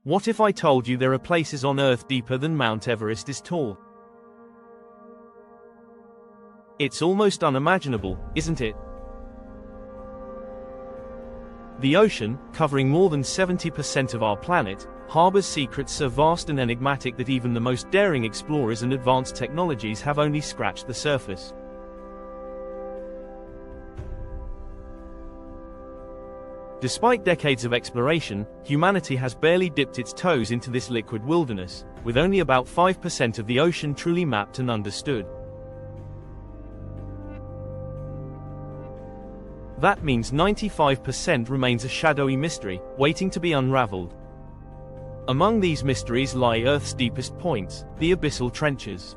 What if I told you there are places on Earth deeper than Mount Everest is tall? It's almost unimaginable, isn't it? The ocean, covering more than 70% of our planet, harbors secrets so vast and enigmatic that even the most daring explorers and advanced technologies have only scratched the surface. Despite decades of exploration, humanity has barely dipped its toes into this liquid wilderness, with only about 5% of the ocean truly mapped and understood. That means 95% remains a shadowy mystery, waiting to be unraveled. Among these mysteries lie Earth's deepest points, the abyssal trenches.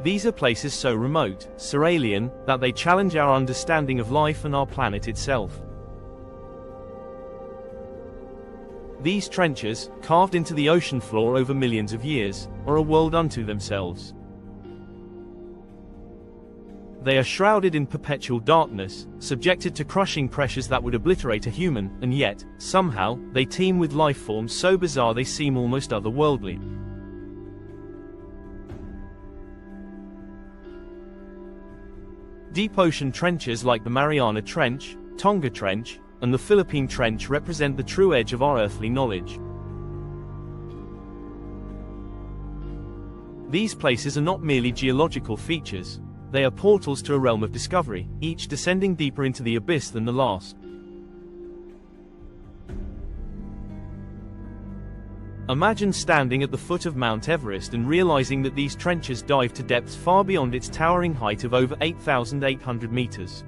These are places so remote, so alien, that they challenge our understanding of life and our planet itself. These trenches, carved into the ocean floor over millions of years, are a world unto themselves. They are shrouded in perpetual darkness, subjected to crushing pressures that would obliterate a human, and yet, somehow, they teem with life forms so bizarre they seem almost otherworldly. Deep ocean trenches like the Mariana Trench, Tonga Trench, and the Philippine Trench represent the true edge of our earthly knowledge. These places are not merely geological features, they are portals to a realm of discovery, each descending deeper into the abyss than the last. Imagine standing at the foot of Mount Everest and realizing that these trenches dive to depths far beyond its towering height of over 8,800 meters.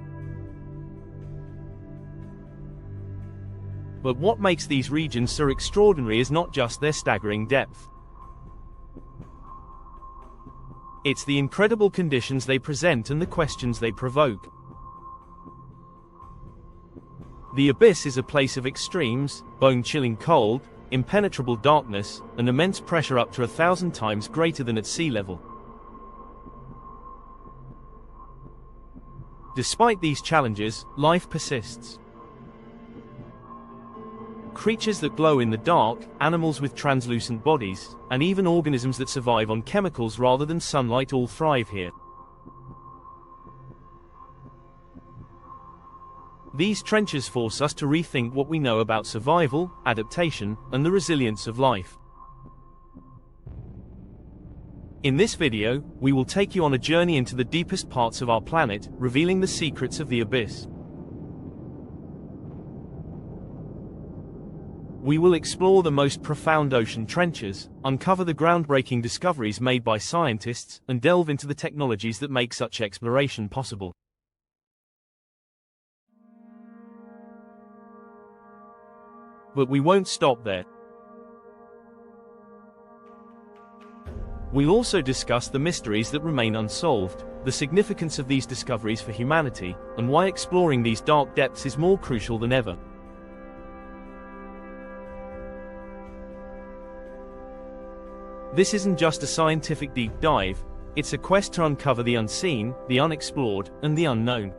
But what makes these regions so extraordinary is not just their staggering depth. It's the incredible conditions they present and the questions they provoke. The abyss is a place of extremes, bone-chilling cold, impenetrable darkness, and immense pressure up to 1,000 times greater than at sea level. Despite these challenges, life persists. Creatures that glow in the dark, animals with translucent bodies, and even organisms that survive on chemicals rather than sunlight all thrive here. These trenches force us to rethink what we know about survival, adaptation, and the resilience of life. In this video, we will take you on a journey into the deepest parts of our planet, revealing the secrets of the abyss. We will explore the most profound ocean trenches, uncover the groundbreaking discoveries made by scientists, and delve into the technologies that make such exploration possible. But we won't stop there. We'll also discuss the mysteries that remain unsolved, the significance of these discoveries for humanity, and why exploring these dark depths is more crucial than ever. This isn't just a scientific deep dive, it's a quest to uncover the unseen, the unexplored, and the unknown.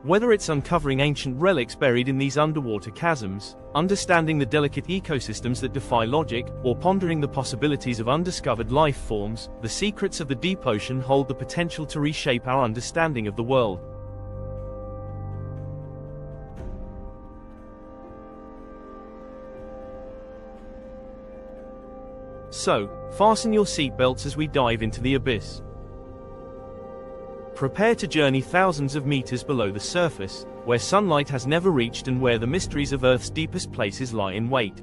Whether it's uncovering ancient relics buried in these underwater chasms, understanding the delicate ecosystems that defy logic, or pondering the possibilities of undiscovered life forms, the secrets of the deep ocean hold the potential to reshape our understanding of the world. So, fasten your seatbelts as we dive into the abyss. Prepare to journey thousands of meters below the surface, where sunlight has never reached and where the mysteries of Earth's deepest places lie in wait.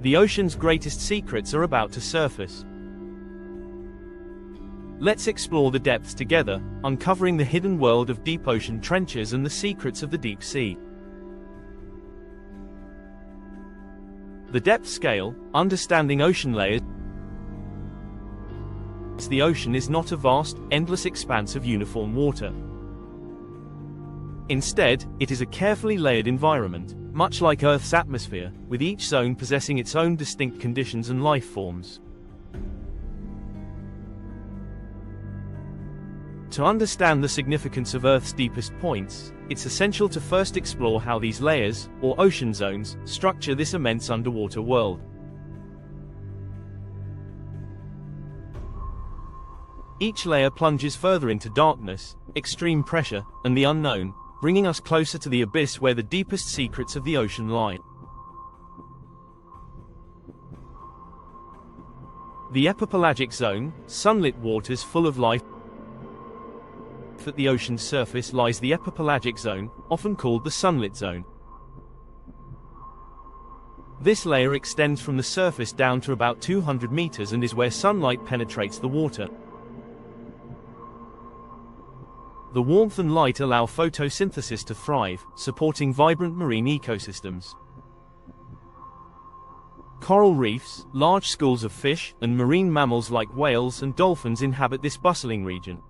The ocean's greatest secrets are about to surface. Let's explore the depths together, uncovering the hidden world of deep ocean trenches and the secrets of the deep sea. The depth scale, understanding ocean layers. The ocean is not a vast, endless expanse of uniform water. Instead, it is a carefully layered environment, much like Earth's atmosphere, with each zone possessing its own distinct conditions and life forms. To understand the significance of Earth's deepest points, it's essential to first explore how these layers, or ocean zones, structure this immense underwater world. Each layer plunges further into darkness, extreme pressure, and the unknown, bringing us closer to the abyss where the deepest secrets of the ocean lie. The epipelagic zone, sunlit waters full of life. At the ocean's surface lies the epipelagic zone, often called the sunlit zone. This layer extends from the surface down to about 200 meters and is where sunlight penetrates the water. The warmth and light allow photosynthesis to thrive, supporting vibrant marine ecosystems. Coral reefs, large schools of fish, and marine mammals like whales and dolphins inhabit this bustling region.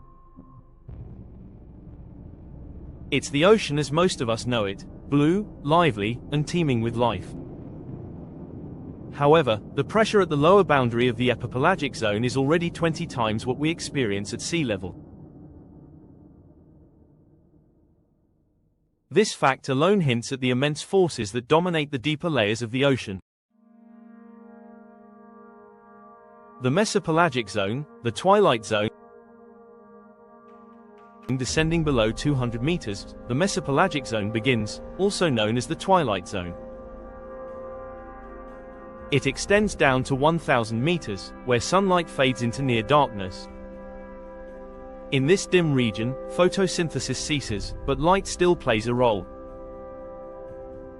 It's the ocean as most of us know it, blue, lively, and teeming with life. However, the pressure at the lower boundary of the epipelagic zone is already 20 times what we experience at sea level. This fact alone hints at the immense forces that dominate the deeper layers of the ocean. The mesopelagic zone, the twilight zone, descending below 200 meters, the mesopelagic zone begins, also known as the twilight zone. It extends down to 1,000 meters, where sunlight fades into near darkness. In this dim region, photosynthesis ceases, but light still plays a role.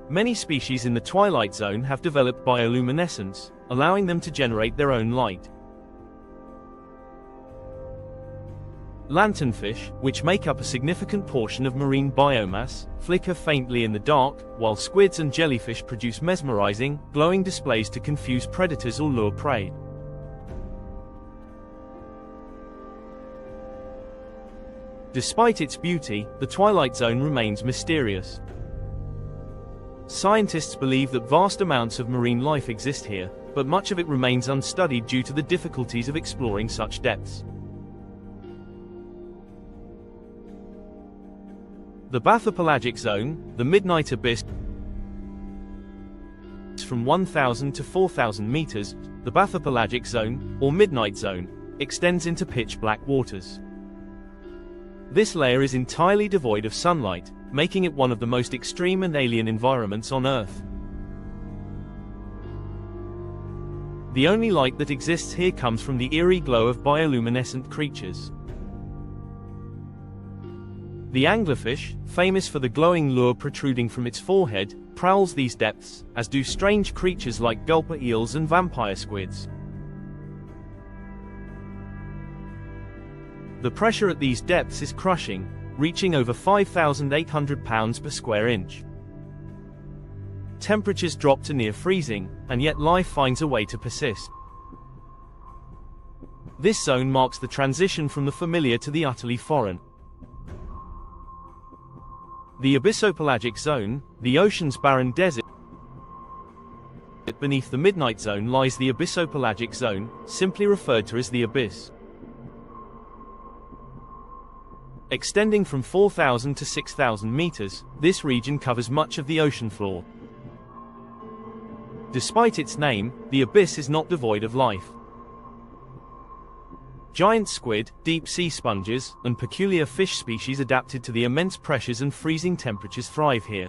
Many species in the twilight zone have developed bioluminescence, allowing them to generate their own light. Lanternfish, which make up a significant portion of marine biomass, flicker faintly in the dark, while squids and jellyfish produce mesmerizing, glowing displays to confuse predators or lure prey. Despite its beauty, the twilight zone remains mysterious. Scientists believe that vast amounts of marine life exist here, but much of it remains unstudied due to the difficulties of exploring such depths. The bathypelagic zone, the midnight abyss, from 1,000 to 4,000 meters, the bathypelagic zone, or midnight zone, extends into pitch-black waters. This layer is entirely devoid of sunlight, making it one of the most extreme and alien environments on Earth. The only light that exists here comes from the eerie glow of bioluminescent creatures. The anglerfish, famous for the glowing lure protruding from its forehead, prowls these depths, as do strange creatures like gulper eels and vampire squids. The pressure at these depths is crushing, reaching over 5,800 pounds per square inch. Temperatures drop to near freezing, and yet life finds a way to persist. This zone marks the transition from the familiar to the utterly foreign. The abyssopelagic zone, the ocean's barren desert. Beneath the midnight zone lies the abyssopelagic zone, simply referred to as the abyss. Extending from 4,000 to 6,000 meters, this region covers much of the ocean floor. Despite its name, the abyss is not devoid of life. Giant squid, deep-sea sponges, and peculiar fish species adapted to the immense pressures and freezing temperatures thrive here.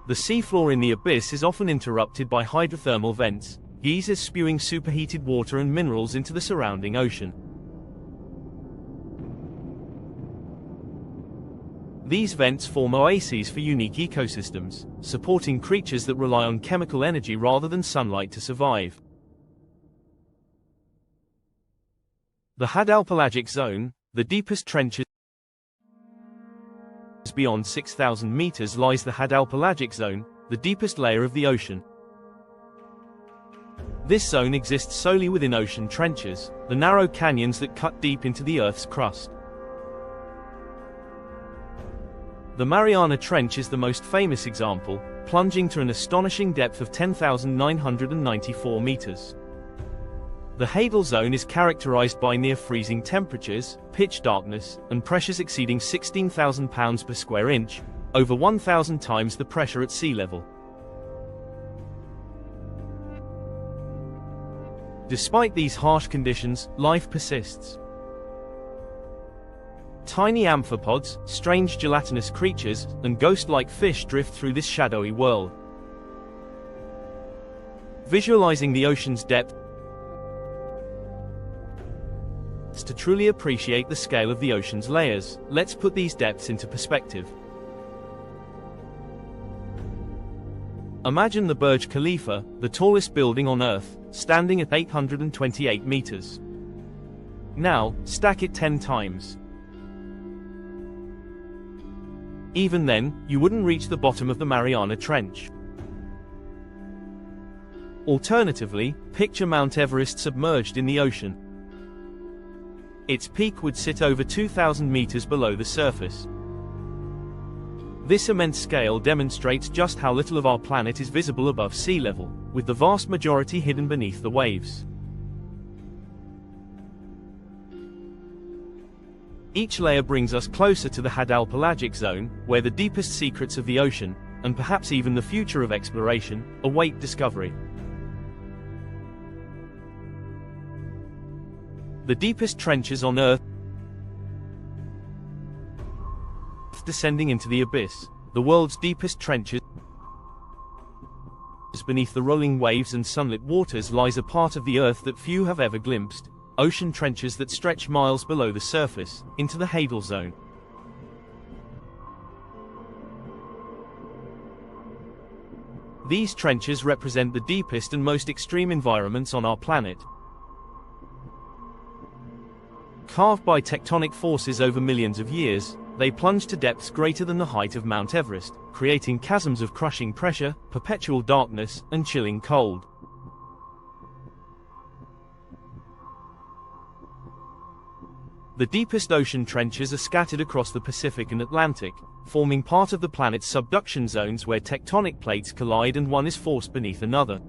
The seafloor in the abyss is often interrupted by hydrothermal vents, geysers spewing superheated water and minerals into the surrounding ocean. These vents form oases for unique ecosystems, supporting creatures that rely on chemical energy rather than sunlight to survive. The hadalpelagic zone, the deepest trenches beyond 6,000 meters lies the hadalpelagic zone, the deepest layer of the ocean. This zone exists solely within ocean trenches, the narrow canyons that cut deep into the Earth's crust. The Mariana Trench is the most famous example, plunging to an astonishing depth of 10,994 meters. The Hadal Zone is characterized by near-freezing temperatures, pitch darkness, and pressures exceeding 16,000 pounds per square inch, over 1,000 times the pressure at sea level. Despite these harsh conditions, life persists. Tiny amphipods, strange gelatinous creatures, and ghost-like fish drift through this shadowy world. Visualizing the ocean's depth to truly appreciate the scale of the ocean's layers, let's put these depths into perspective. Imagine the Burj Khalifa, the tallest building on Earth, standing at 828 meters. Now, stack it 10 times. Even then, you wouldn't reach the bottom of the Mariana Trench. Alternatively, picture Mount Everest submerged in the ocean. Its peak would sit over 2,000 meters below the surface. This immense scale demonstrates just how little of our planet is visible above sea level, with the vast majority hidden beneath the waves. Each layer brings us closer to the Hadal Pelagic Zone, where the deepest secrets of the ocean, and perhaps even the future of exploration, await discovery. The deepest trenches on Earth, descending into the abyss. The world's deepest trenches beneath the rolling waves and sunlit waters lies a part of the Earth that few have ever glimpsed. Ocean trenches that stretch miles below the surface, into the Hadal Zone. These trenches represent the deepest and most extreme environments on our planet. Carved by tectonic forces over millions of years, they plunge to depths greater than the height of Mount Everest, creating chasms of crushing pressure, perpetual darkness, and chilling cold. The deepest ocean trenches are scattered across the Pacific and Atlantic, forming part of the planet's subduction zones where tectonic plates collide and one is forced beneath another.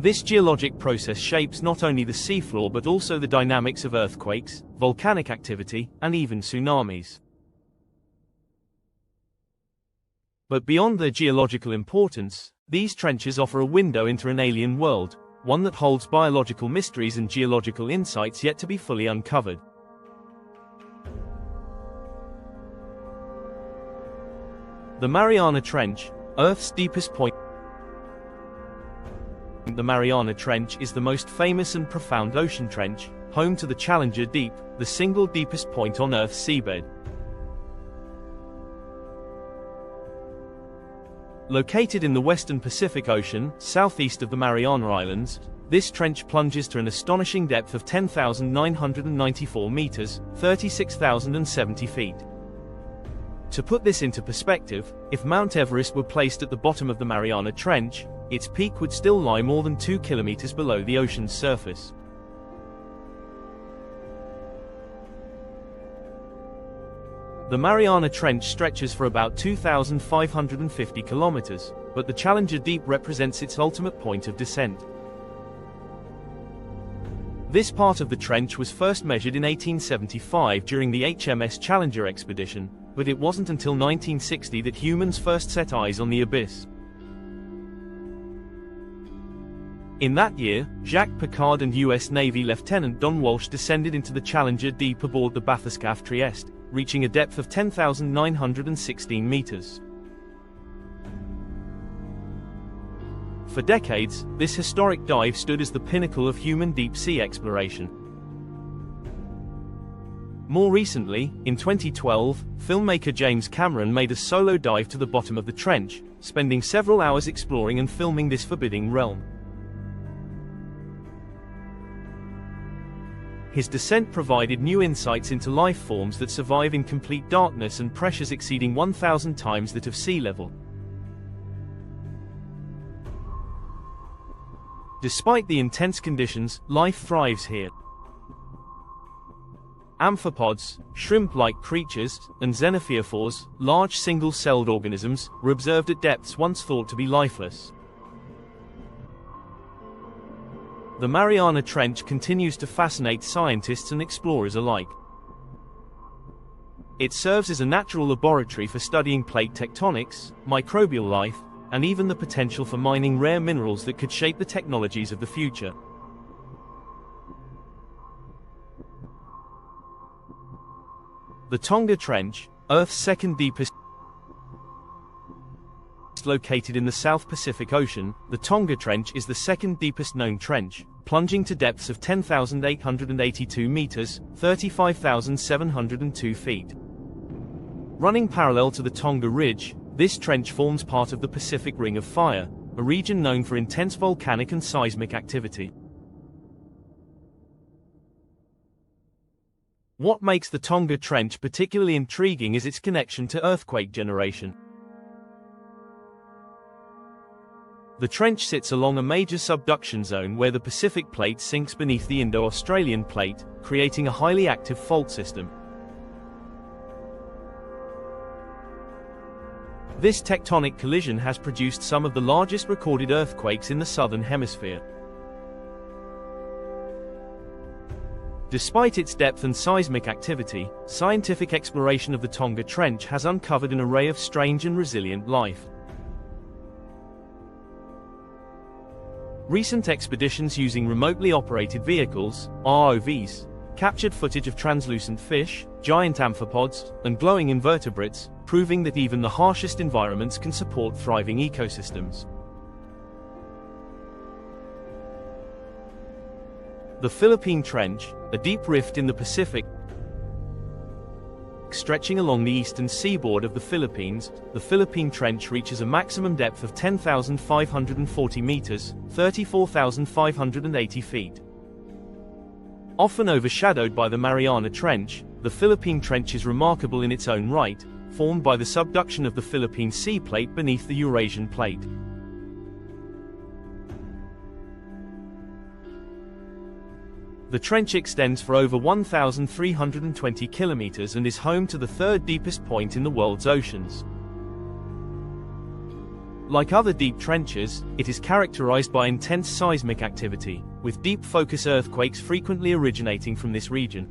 This geologic process shapes not only the seafloor but also the dynamics of earthquakes, volcanic activity, and even tsunamis. But beyond their geological importance, these trenches offer a window into an alien world, one that holds biological mysteries and geological insights yet to be fully uncovered. The Mariana Trench, Earth's deepest point. The Mariana Trench is the most famous and profound ocean trench, home to the Challenger Deep, the single deepest point on Earth's seabed. Located in the western Pacific Ocean, southeast of the Mariana Islands, this trench plunges to an astonishing depth of 10,994 meters, 36,070 feet. To put this into perspective, if Mount Everest were placed at the bottom of the Mariana Trench, its peak would still lie more than 2 kilometers below the ocean's surface. The Mariana Trench stretches for about 2,550 kilometers, but the Challenger Deep represents its ultimate point of descent. This part of the trench was first measured in 1875 during the HMS Challenger expedition, but it wasn't until 1960 that humans first set eyes on the abyss. In that year, Jacques Piccard and US Navy Lieutenant Don Walsh descended into the Challenger Deep aboard the bathyscaphe Trieste, reaching a depth of 10,916 meters. For decades, this historic dive stood as the pinnacle of human deep-sea exploration. More recently, in 2012, filmmaker James Cameron made a solo dive to the bottom of the trench, spending several hours exploring and filming this forbidding realm. His descent provided new insights into life forms that survive in complete darkness and pressures exceeding 1,000 times that of sea level. Despite the intense conditions, life thrives here. amphipods, shrimp-like creatures, and xenophyophores, large single-celled organisms, were observed at depths once thought to be lifeless. The Mariana Trench continues to fascinate scientists and explorers alike. It serves as a natural laboratory for studying plate tectonics, microbial life, and even the potential for mining rare minerals that could shape the technologies of the future. The Tonga Trench, Earth's second deepest, located in the South Pacific Ocean, the Tonga Trench is the second deepest known trench, plunging to depths of 10,882 meters, 35,702 feet. Running parallel to the Tonga Ridge, this trench forms part of the Pacific Ring of Fire, a region known for intense volcanic and seismic activity. What makes the Tonga Trench particularly intriguing is its connection to earthquake generation. The trench sits along a major subduction zone where the Pacific Plate sinks beneath the Indo-Australian Plate, creating a highly active fault system. This tectonic collision has produced some of the largest recorded earthquakes in the Southern Hemisphere. Despite its depth and seismic activity, scientific exploration of the Tonga Trench has uncovered an array of strange and resilient life. Recent expeditions using remotely operated vehicles, ROVs, captured footage of translucent fish, giant amphipods, and glowing invertebrates, proving that even the harshest environments can support thriving ecosystems. The Philippine Trench, a deep rift in the Pacific, stretching along the eastern seaboard of the Philippines, the Philippine Trench reaches a maximum depth of 10,540 meters, 34,580 feet. Often overshadowed by the Mariana Trench, the Philippine Trench is remarkable in its own right, formed by the subduction of the Philippine Sea Plate beneath the Eurasian Plate. The trench extends for over 1,320 kilometers and is home to the third deepest point in the world's oceans. Like other deep trenches, it is characterized by intense seismic activity, with deep focus earthquakes frequently originating from this region.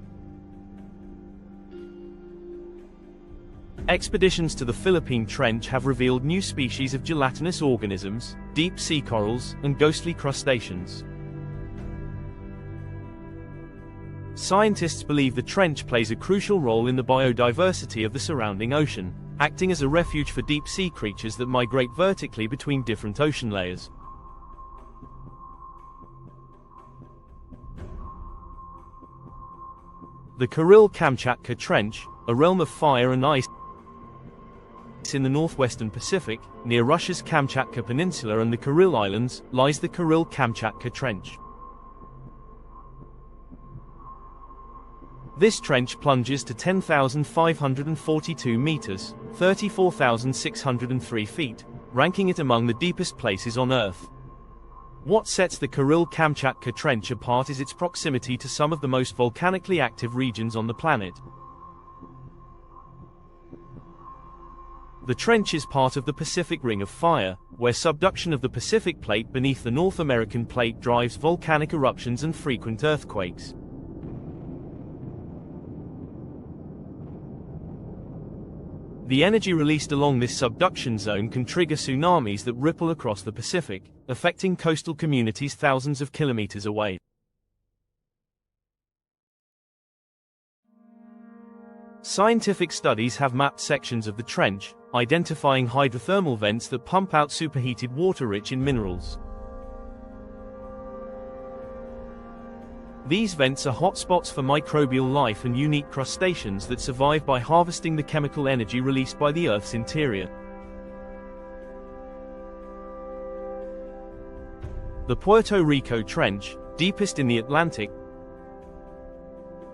Expeditions to the Philippine Trench have revealed new species of gelatinous organisms, deep sea corals, and ghostly crustaceans. Scientists believe the trench plays a crucial role in the biodiversity of the surrounding ocean, acting as a refuge for deep-sea creatures that migrate vertically between different ocean layers. The Kuril-Kamchatka Trench, a realm of fire and ice in the northwestern Pacific, near Russia's Kamchatka Peninsula and the Kuril Islands, lies the Kuril-Kamchatka Trench. This trench plunges to 10,542 meters, 34,603 feet, ranking it among the deepest places on Earth. What sets the Kuril-Kamchatka Trench apart is its proximity to some of the most volcanically active regions on the planet. The trench is part of the Pacific Ring of Fire, where subduction of the Pacific Plate beneath the North American Plate drives volcanic eruptions and frequent earthquakes. The energy released along this subduction zone can trigger tsunamis that ripple across the Pacific, affecting coastal communities thousands of kilometers away. Scientific studies have mapped sections of the trench, identifying hydrothermal vents that pump out superheated water rich in minerals. These vents are hotspots for microbial life and unique crustaceans that survive by harvesting the chemical energy released by the Earth's interior. The Puerto Rico Trench, deepest in the Atlantic.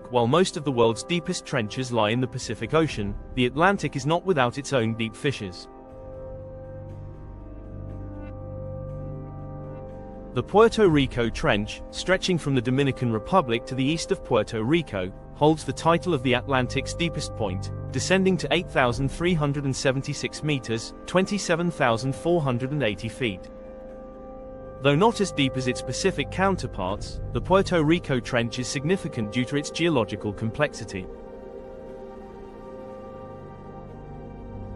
While most of the world's deepest trenches lie in the Pacific Ocean, the Atlantic is not without its own deep fissures. The Puerto Rico Trench, stretching from the Dominican Republic to the east of Puerto Rico, holds the title of the Atlantic's deepest point, descending to 8,376 meters, 27,480 feet. Though not as deep as its Pacific counterparts, the Puerto Rico Trench is significant due to its geological complexity.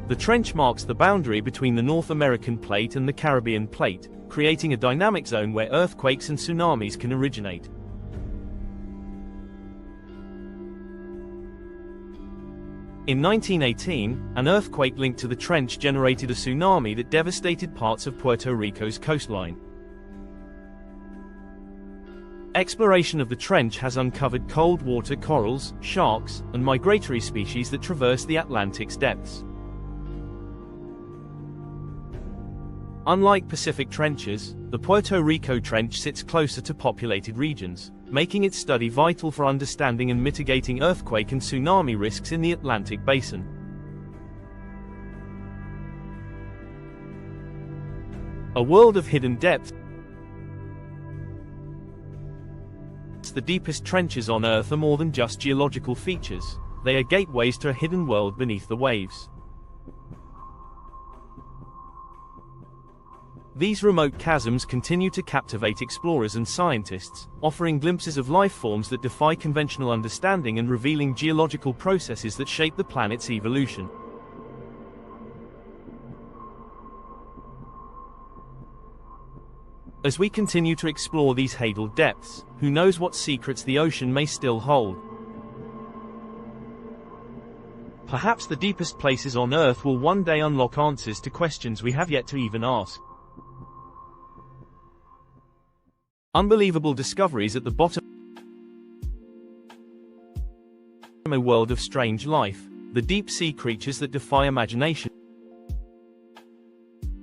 The trench marks the boundary between the North American plate and the Caribbean plate, creating a dynamic zone where earthquakes and tsunamis can originate. In 1918, an earthquake linked to the trench generated a tsunami that devastated parts of Puerto Rico's coastline. Exploration of the trench has uncovered cold water corals, sharks, and migratory species that traverse the Atlantic's depths. Unlike Pacific trenches, the Puerto Rico Trench sits closer to populated regions, making its study vital for understanding and mitigating earthquake and tsunami risks in the Atlantic basin. A world of hidden depth. The deepest trenches on Earth are more than just geological features, they are gateways to a hidden world beneath the waves. These remote chasms continue to captivate explorers and scientists, offering glimpses of life forms that defy conventional understanding and revealing geological processes that shape the planet's evolution. As we continue to explore these hidden depths, who knows what secrets the ocean may still hold? Perhaps the deepest places on Earth will one day unlock answers to questions we have yet to even ask. Unbelievable discoveries at the bottom. A world of strange life, the deep-sea creatures that defy imagination.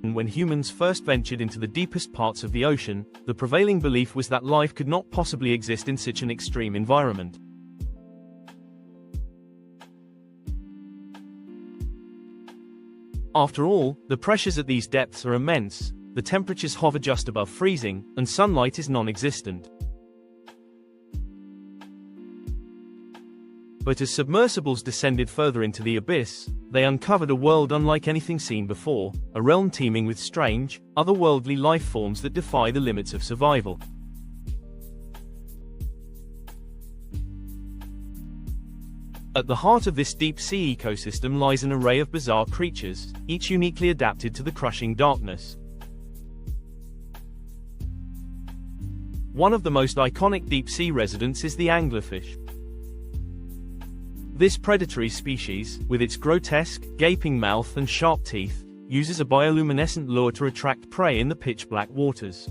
When humans first ventured into the deepest parts of the ocean, the prevailing belief was that life could not possibly exist in such an extreme environment. After all, the pressures at these depths are immense, the temperatures hover just above freezing, and sunlight is non-existent. But as submersibles descended further into the abyss, they uncovered a world unlike anything seen before, a realm teeming with strange, otherworldly life forms that defy the limits of survival. At the heart of this deep-sea ecosystem lies an array of bizarre creatures, each uniquely adapted to the crushing darkness. One of the most iconic deep-sea residents is the anglerfish. This predatory species, with its grotesque, gaping mouth and sharp teeth, uses a bioluminescent lure to attract prey in the pitch-black waters.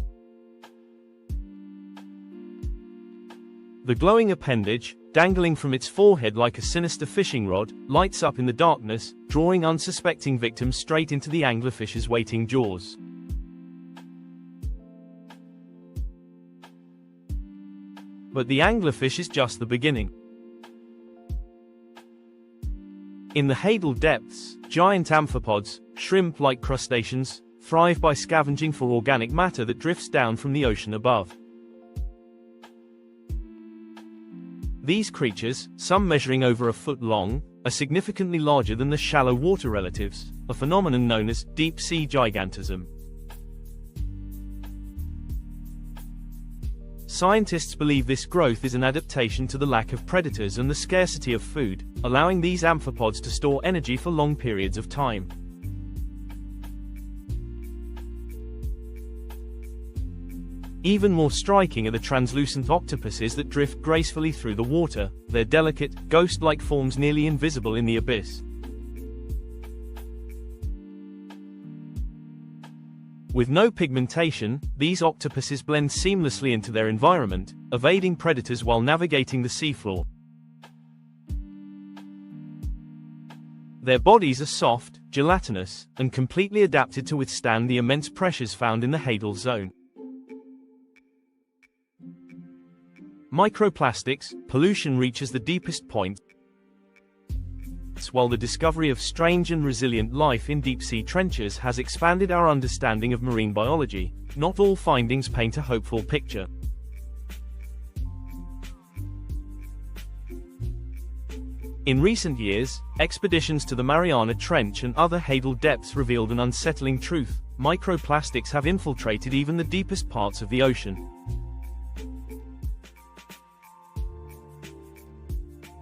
The glowing appendage, dangling from its forehead like a sinister fishing rod, lights up in the darkness, drawing unsuspecting victims straight into the anglerfish's waiting jaws. But the anglerfish is just the beginning. In the hadal depths, giant amphipods, shrimp-like crustaceans, thrive by scavenging for organic matter that drifts down from the ocean above. These creatures, some measuring over a foot long, are significantly larger than the shallow water relatives, a phenomenon known as deep-sea gigantism. Scientists believe this growth is an adaptation to the lack of predators and the scarcity of food, allowing these amphipods to store energy for long periods of time. Even more striking are the translucent octopuses that drift gracefully through the water, their delicate, ghost-like forms nearly invisible in the abyss. With no pigmentation, these octopuses blend seamlessly into their environment, evading predators while navigating the seafloor. Their bodies are soft, gelatinous, and completely adapted to withstand the immense pressures found in the hadal zone. Microplastics, pollution reaches the deepest point, while the discovery of strange and resilient life in deep-sea trenches has expanded our understanding of marine biology. not all findings paint a hopeful picture. In recent years, expeditions to the Mariana Trench and other hadal depths revealed an unsettling truth: microplastics have infiltrated even the deepest parts of the ocean.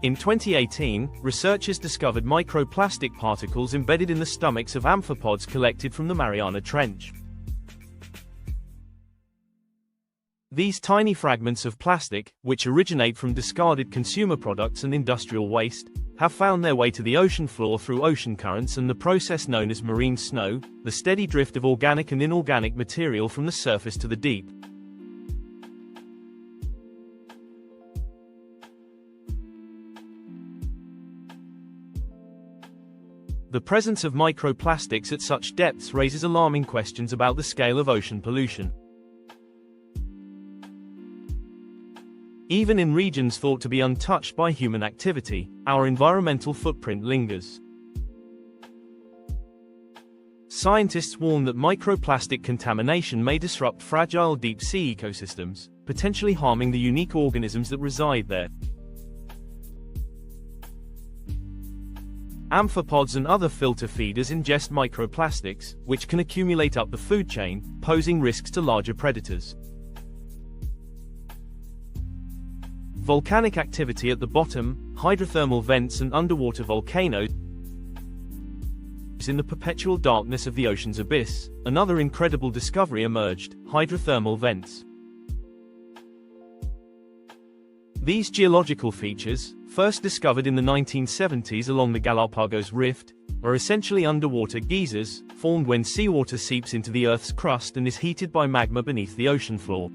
In 2018, researchers discovered microplastic particles embedded in the stomachs of amphipods collected from the Mariana Trench. These tiny fragments of plastic, which originate from discarded consumer products and industrial waste, have found their way to the ocean floor through ocean currents and the process known as marine snow, the steady drift of organic and inorganic material from the surface to the deep. The presence of microplastics at such depths raises alarming questions about the scale of ocean pollution. Even in regions thought to be untouched by human activity, our environmental footprint lingers. Scientists warn that microplastic contamination may disrupt fragile deep-sea ecosystems, potentially harming the unique organisms that reside there. Amphipods and other filter feeders ingest microplastics, which can accumulate up the food chain, posing risks to larger predators. Volcanic activity at the bottom, hydrothermal vents and underwater volcanoes in the perpetual darkness of the ocean's abyss. Another incredible discovery emerged: hydrothermal vents. These geological features, first discovered in the 1970s along the Galapagos Rift, are essentially underwater geysers, formed when seawater seeps into the Earth's crust and is heated by magma beneath the ocean floor.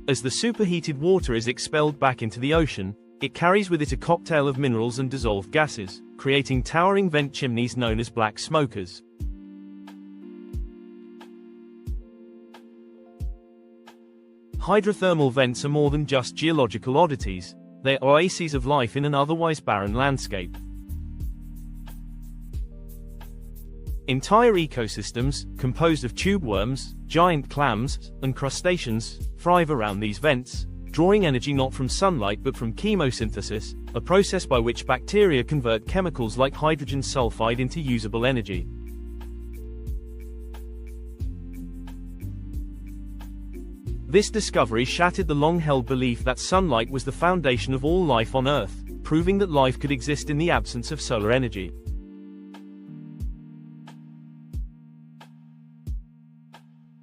As the superheated water is expelled back into the ocean, it carries with it a cocktail of minerals and dissolved gases, creating towering vent chimneys known as black smokers. Hydrothermal vents are more than just geological oddities, they are oases of life in an otherwise barren landscape. Entire ecosystems, composed of tube worms, giant clams, and crustaceans, thrive around these vents, drawing energy not from sunlight but from chemosynthesis, a process by which bacteria convert chemicals like hydrogen sulfide into usable energy. This discovery shattered the long-held belief that sunlight was the foundation of all life on Earth, proving that life could exist in the absence of solar energy.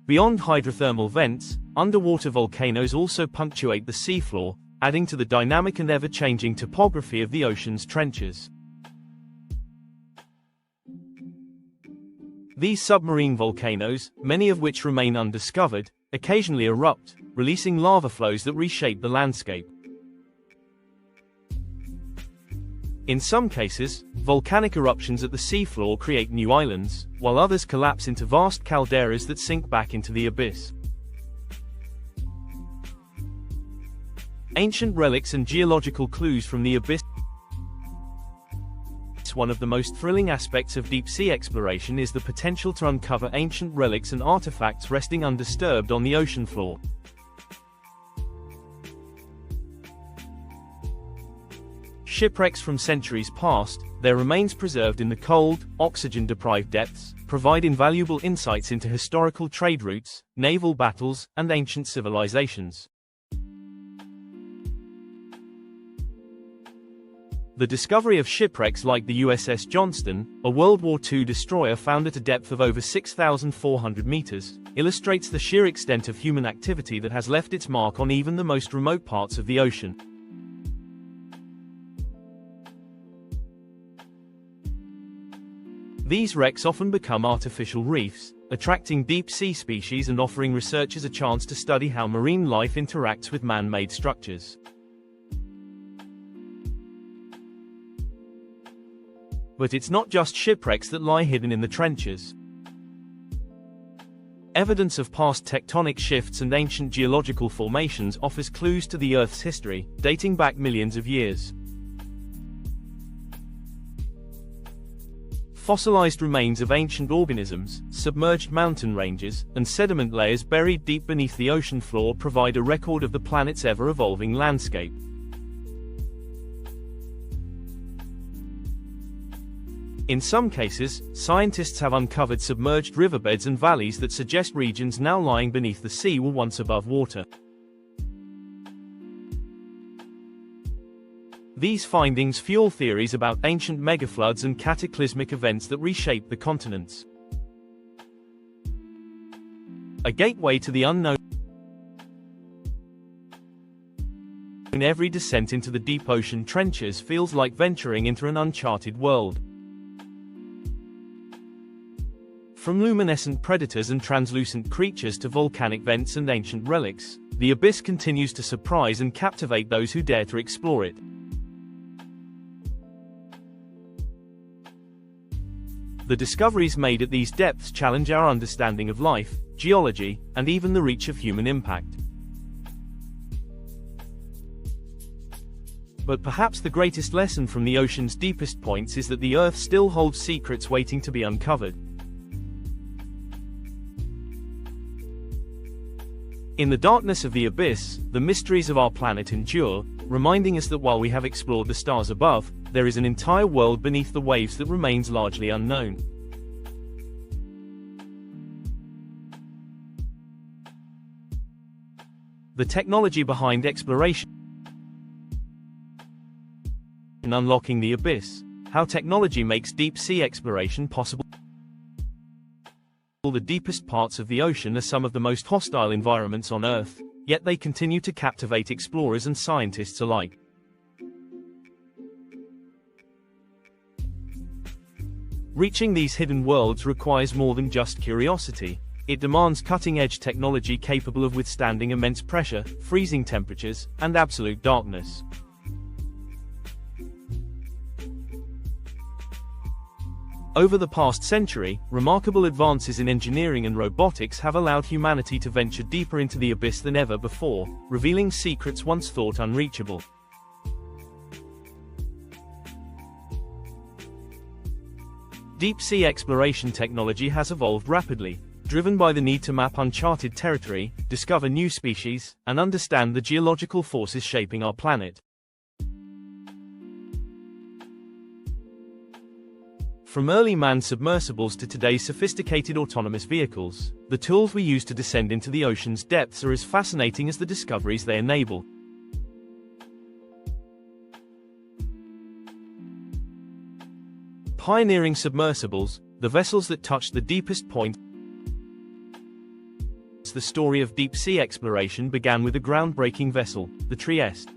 Beyond hydrothermal vents, underwater volcanoes also punctuate the seafloor, adding to the dynamic and ever-changing topography of the ocean's trenches. These submarine volcanoes, many of which remain undiscovered, occasionally erupt, releasing lava flows that reshape the landscape. In some cases, volcanic eruptions at the seafloor create new islands, while others collapse into vast calderas that sink back into the abyss. Ancient relics and geological clues from the abyss. One of the most thrilling aspects of deep-sea exploration is the potential to uncover ancient relics and artifacts resting undisturbed on the ocean floor. Shipwrecks from centuries past, their remains preserved in the cold, oxygen-deprived depths, provide invaluable insights into historical trade routes, naval battles, and ancient civilizations. The discovery of shipwrecks like the USS Johnston, a World War II destroyer found at a depth of over 6,400 meters, illustrates the sheer extent of human activity that has left its mark on even the most remote parts of the ocean. These wrecks often become artificial reefs, attracting deep-sea species and offering researchers a chance to study how marine life interacts with man-made structures. But it's not just shipwrecks that lie hidden in the trenches. Evidence of past tectonic shifts and ancient geological formations offers clues to the Earth's history, dating back millions of years. Fossilized remains of ancient organisms, submerged mountain ranges, and sediment layers buried deep beneath the ocean floor provide a record of the planet's ever-evolving landscape. In some cases, scientists have uncovered submerged riverbeds and valleys that suggest regions now lying beneath the sea were once above water. These findings fuel theories about ancient megafloods and cataclysmic events that reshaped the continents. A gateway to the unknown. Every descent into the deep ocean trenches feels like venturing into an uncharted world. From luminescent predators and translucent creatures to volcanic vents and ancient relics, the abyss continues to surprise and captivate those who dare to explore it. The discoveries made at these depths challenge our understanding of life, geology, and even the reach of human impact. But perhaps the greatest lesson from the ocean's deepest points is that the Earth still holds secrets waiting to be uncovered. In the darkness of the abyss, the mysteries of our planet endure, reminding us that while we have explored the stars above, there is an entire world beneath the waves that remains largely unknown. The technology behind exploration. Unlocking the abyss. How technology makes deep-sea exploration possible. The deepest parts of the ocean are some of the most hostile environments on Earth, yet they continue to captivate explorers and scientists alike. Reaching these hidden worlds requires more than just curiosity. It demands cutting-edge technology capable of withstanding immense pressure, freezing temperatures, and absolute darkness. Over the past century, remarkable advances in engineering and robotics have allowed humanity to venture deeper into the abyss than ever before, revealing secrets once thought unreachable. Deep-sea exploration technology has evolved rapidly, driven by the need to map uncharted territory, discover new species, and understand the geological forces shaping our planet. From early manned submersibles to today's sophisticated autonomous vehicles, the tools we use to descend into the ocean's depths are as fascinating as the discoveries they enable. Pioneering submersibles, the vessels that touch the deepest point. The story of deep-sea exploration began with a groundbreaking vessel, the Trieste.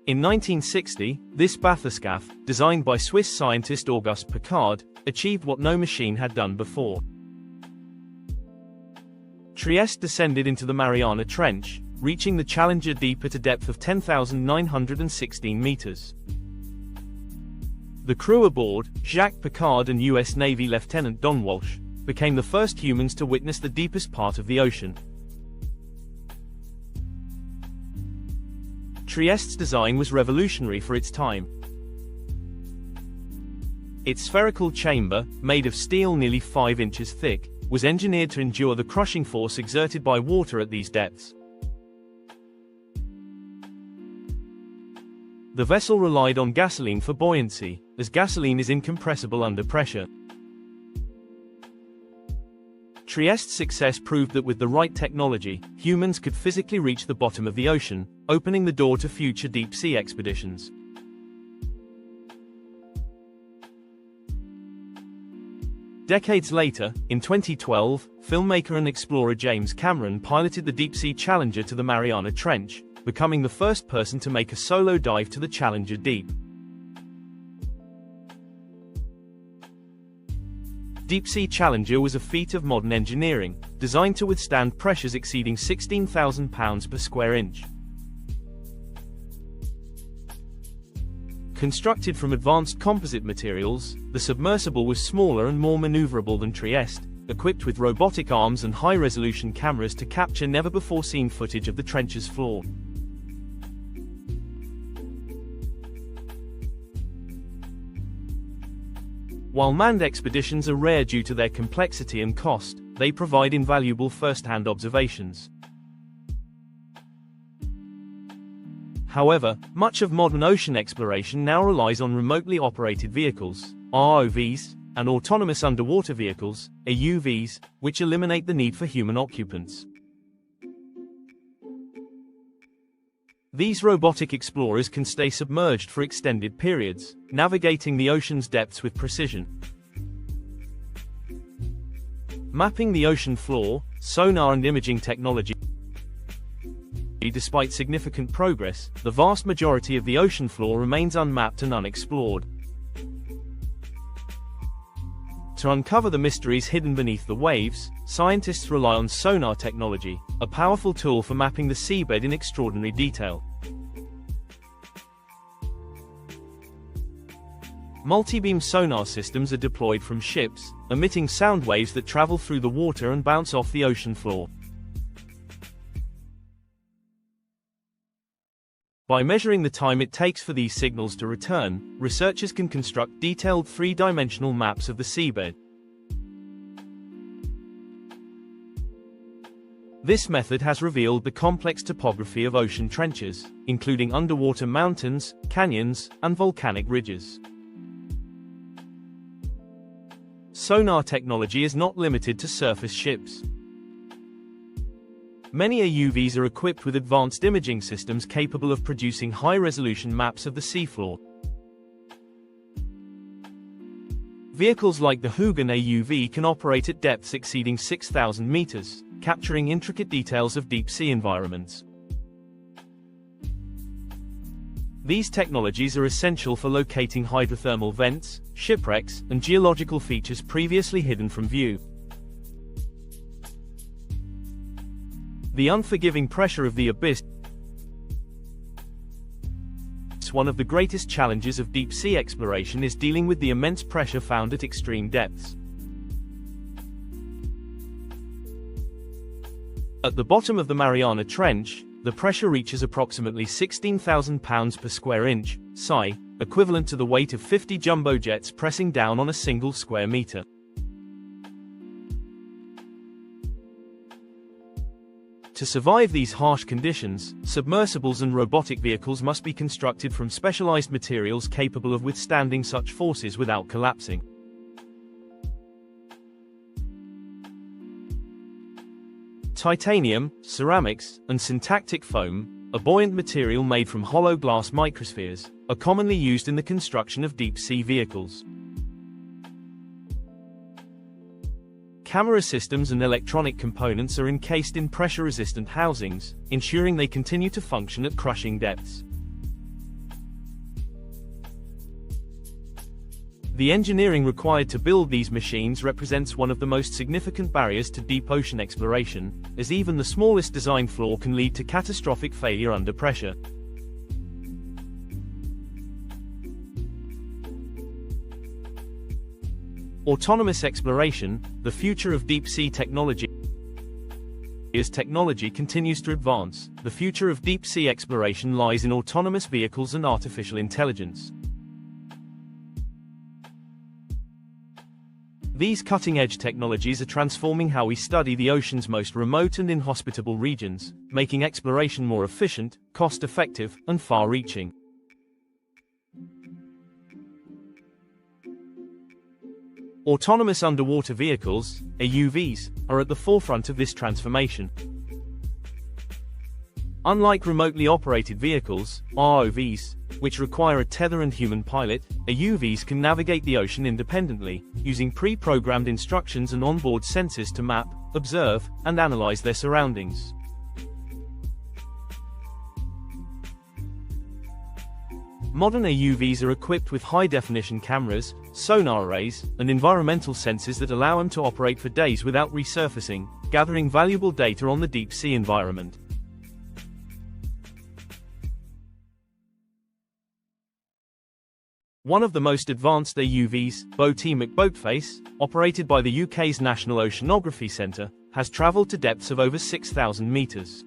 In 1960, this bathyscaphe, designed by Swiss scientist Auguste Piccard, achieved what no machine had done before. Trieste descended into the Mariana Trench, reaching the Challenger Deep at a depth of 10,916 meters. The crew aboard, Jacques Piccard and U.S. Navy Lieutenant Don Walsh, became the first humans to witness the deepest part of the ocean. Trieste's design was revolutionary for its time. Its spherical chamber, made of steel nearly 5 inches thick, was engineered to endure the crushing force exerted by water at these depths. The vessel relied on gasoline for buoyancy, as gasoline is incompressible under pressure. Trieste's success proved that with the right technology, humans could physically reach the bottom of the ocean, opening the door to future deep-sea expeditions. Decades later, in 2012, filmmaker and explorer James Cameron piloted the deep-sea Challenger to the Mariana Trench, becoming the first person to make a solo dive to the Challenger Deep. Deep-sea Challenger was a feat of modern engineering, designed to withstand pressures exceeding 16,000 pounds per square inch. Constructed from advanced composite materials, the submersible was smaller and more maneuverable than Trieste, equipped with robotic arms and high-resolution cameras to capture never-before-seen footage of the trench's floor. While manned expeditions are rare due to their complexity and cost, they provide invaluable first-hand observations. However, much of modern ocean exploration now relies on remotely operated vehicles, ROVs, and autonomous underwater vehicles, AUVs, which eliminate the need for human occupants. These robotic explorers can stay submerged for extended periods, navigating the ocean's depths with precision. Mapping the ocean floor, sonar and imaging technology. Despite significant progress, the vast majority of the ocean floor remains unmapped and unexplored. To uncover the mysteries hidden beneath the waves, scientists rely on sonar technology, a powerful tool for mapping the seabed in extraordinary detail. Multi-beam sonar systems are deployed from ships, emitting sound waves that travel through the water and bounce off the ocean floor. By measuring the time it takes for these signals to return, researchers can construct detailed three-dimensional maps of the seabed. This method has revealed the complex topography of ocean trenches, including underwater mountains, canyons, and volcanic ridges. Sonar technology is not limited to surface ships. Many AUVs are equipped with advanced imaging systems capable of producing high-resolution maps of the seafloor. Vehicles like the Hugin AUV can operate at depths exceeding 6,000 meters, capturing intricate details of deep-sea environments. These technologies are essential for locating hydrothermal vents, shipwrecks, and geological features previously hidden from view. The unforgiving pressure of the abyss one of the greatest challenges of deep-sea exploration is dealing with the immense pressure found at extreme depths. At the bottom of the Mariana Trench, the pressure reaches approximately 16,000 pounds per square inch, psi, equivalent to the weight of 50 jumbo jets pressing down on a single square meter. To survive these harsh conditions, submersibles and robotic vehicles must be constructed from specialized materials capable of withstanding such forces without collapsing. Titanium, ceramics, and syntactic foam, a buoyant material made from hollow glass microspheres, are commonly used in the construction of deep-sea vehicles. Camera systems and electronic components are encased in pressure-resistant housings, ensuring they continue to function at crushing depths. The engineering required to build these machines represents one of the most significant barriers to deep ocean exploration, as even the smallest design flaw can lead to catastrophic failure under pressure. Autonomous exploration, the future of deep-sea technology. As technology continues to advance, the future of deep-sea exploration lies in autonomous vehicles and artificial intelligence. These cutting-edge technologies are transforming how we study the ocean's most remote and inhospitable regions, making exploration more efficient, cost-effective, and far-reaching. Autonomous underwater vehicles, AUVs, are at the forefront of this transformation. Unlike remotely operated vehicles, ROVs, which require a tether and human pilot, AUVs can navigate the ocean independently, using pre-programmed instructions and onboard sensors to map, observe, and analyze their surroundings. Modern AUVs are equipped with high-definition cameras, sonar arrays, and environmental sensors that allow them to operate for days without resurfacing, gathering valuable data on the deep-sea environment. One of the most advanced AUVs, Oceanic Boatface, operated by the UK's National Oceanography Centre, has travelled to depths of over 6,000 metres.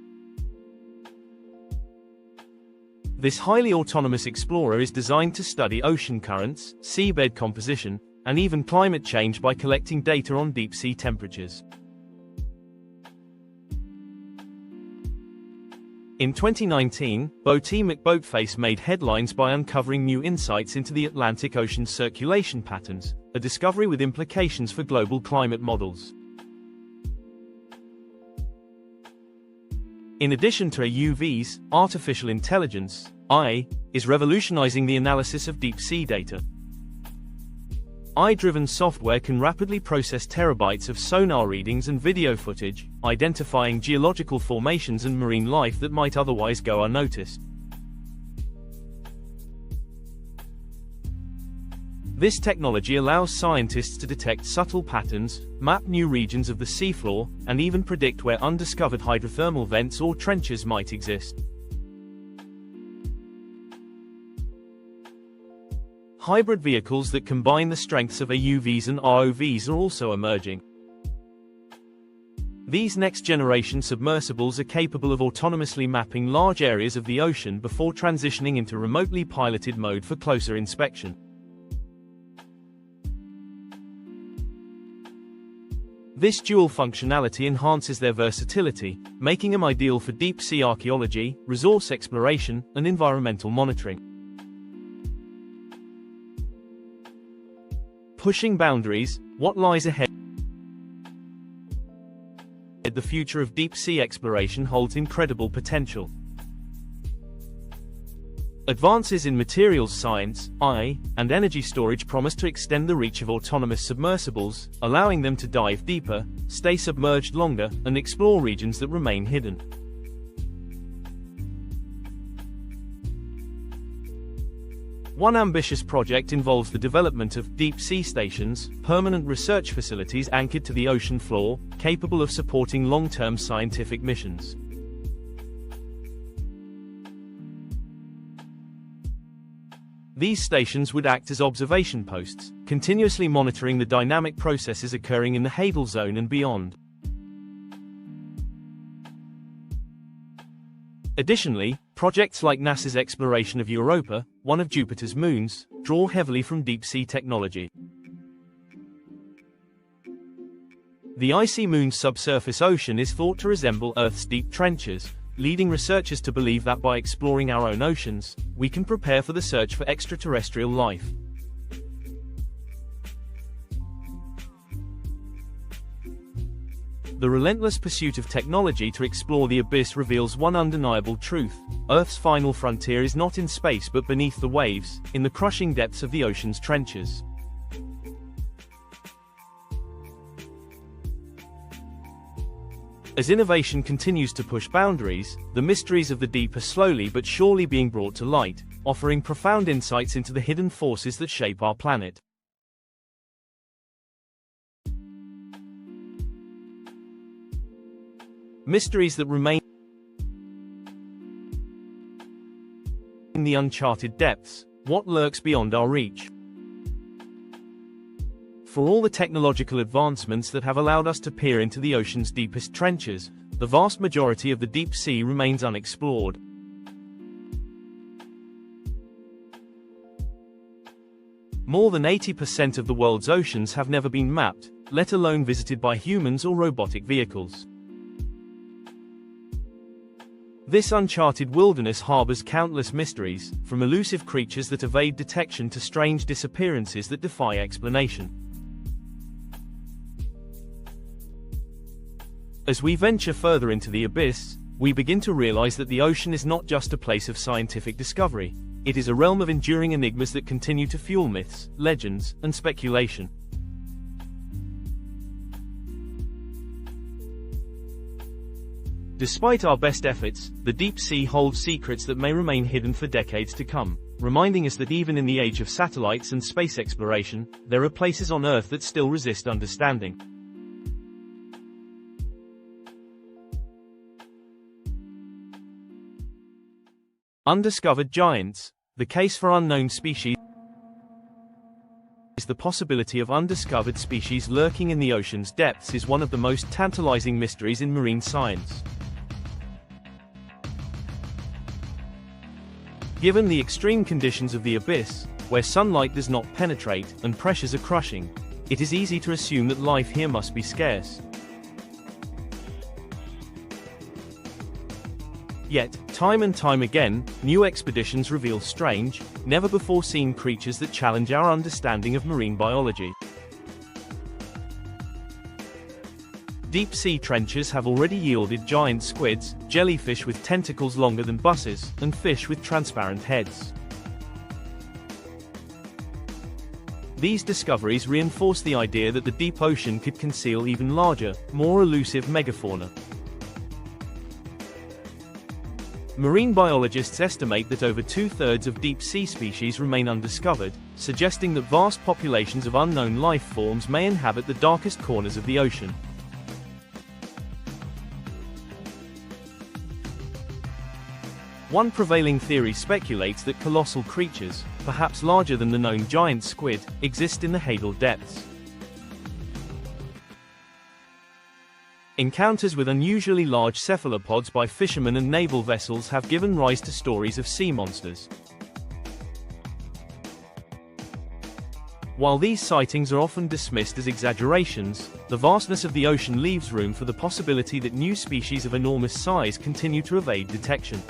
This highly autonomous explorer is designed to study ocean currents, seabed composition, and even climate change by collecting data on deep-sea temperatures. In 2019, Botemic Boatface made headlines by uncovering new insights into the Atlantic Ocean's circulation patterns, a discovery with implications for global climate models. In addition to ROVs, artificial intelligence, AI, is revolutionizing the analysis of deep-sea data. AI-driven software can rapidly process terabytes of sonar readings and video footage, identifying geological formations and marine life that might otherwise go unnoticed. This technology allows scientists to detect subtle patterns, map new regions of the seafloor, and even predict where undiscovered hydrothermal vents or trenches might exist. Hybrid vehicles that combine the strengths of ROVs and ROVs are also emerging. These next-generation submersibles are capable of autonomously mapping large areas of the ocean before transitioning into remotely piloted mode for closer inspection. This dual functionality enhances their versatility, making them ideal for deep-sea archaeology, resource exploration, and environmental monitoring. Pushing boundaries, what lies ahead? The future of deep-sea exploration holds incredible potential. Advances in materials science, AI, and energy storage promise to extend the reach of autonomous submersibles, allowing them to dive deeper, stay submerged longer, and explore regions that remain hidden. One ambitious project involves the development of deep-sea stations, permanent research facilities anchored to the ocean floor, capable of supporting long-term scientific missions. These stations would act as observation posts, continuously monitoring the dynamic processes occurring in the Hadal Zone and beyond. Additionally, projects like NASA's exploration of Europa, one of Jupiter's moons, draw heavily from deep-sea technology. The icy moon's subsurface ocean is thought to resemble Earth's deep trenches, leading researchers to believe that by exploring our own oceans, we can prepare for the search for extraterrestrial life. The relentless pursuit of technology to explore the abyss reveals one undeniable truth: Earth's final frontier is not in space but beneath the waves, in the crushing depths of the ocean's trenches. As innovation continues to push boundaries, the mysteries of the deep are slowly but surely being brought to light, offering profound insights into the hidden forces that shape our planet. Mysteries that remain in the uncharted depths. What lurks beyond our reach? For all the technological advancements that have allowed us to peer into the ocean's deepest trenches, the vast majority of the deep sea remains unexplored. More than 80% of the world's oceans have never been mapped, let alone visited by humans or robotic vehicles. This uncharted wilderness harbors countless mysteries, from elusive creatures that evade detection to strange disappearances that defy explanation. As we venture further into the abyss, we begin to realize that the ocean is not just a place of scientific discovery. It is a realm of enduring enigmas that continue to fuel myths, legends, and speculation. Despite our best efforts, the deep sea holds secrets that may remain hidden for decades to come, reminding us that even in the age of satellites and space exploration, there are places on Earth that still resist understanding. Undiscovered giants. The case for unknown species is the possibility of undiscovered species lurking in the ocean's depths is one of the most tantalizing mysteries in marine science. Given the extreme conditions of the abyss, where sunlight does not penetrate and pressures are crushing. It is easy to assume that life here must be scarce. Yet, time and time again, new expeditions reveal strange, never-before-seen creatures that challenge our understanding of marine biology. Deep-sea trenches have already yielded giant squids, jellyfish with tentacles longer than buses, and fish with transparent heads. These discoveries reinforce the idea that the deep ocean could conceal even larger, more elusive megafauna. Marine biologists estimate that over two-thirds of deep-sea species remain undiscovered, suggesting that vast populations of unknown life forms may inhabit the darkest corners of the ocean. One prevailing theory speculates that colossal creatures, perhaps larger than the known giant squid, exist in the Hadal depths. Encounters with unusually large cephalopods by fishermen and naval vessels have given rise to stories of sea monsters. While these sightings are often dismissed as exaggerations, the vastness of the ocean leaves room for the possibility that new species of enormous size continue to evade detection.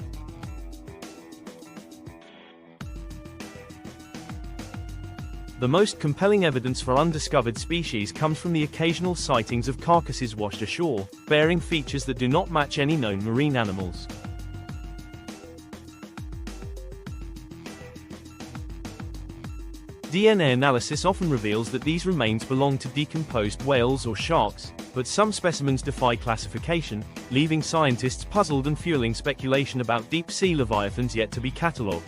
The most compelling evidence for undiscovered species comes from the occasional sightings of carcasses washed ashore, bearing features that do not match any known marine animals. DNA analysis often reveals that these remains belong to decomposed whales or sharks, but some specimens defy classification, leaving scientists puzzled and fueling speculation about deep-sea leviathans yet to be catalogued.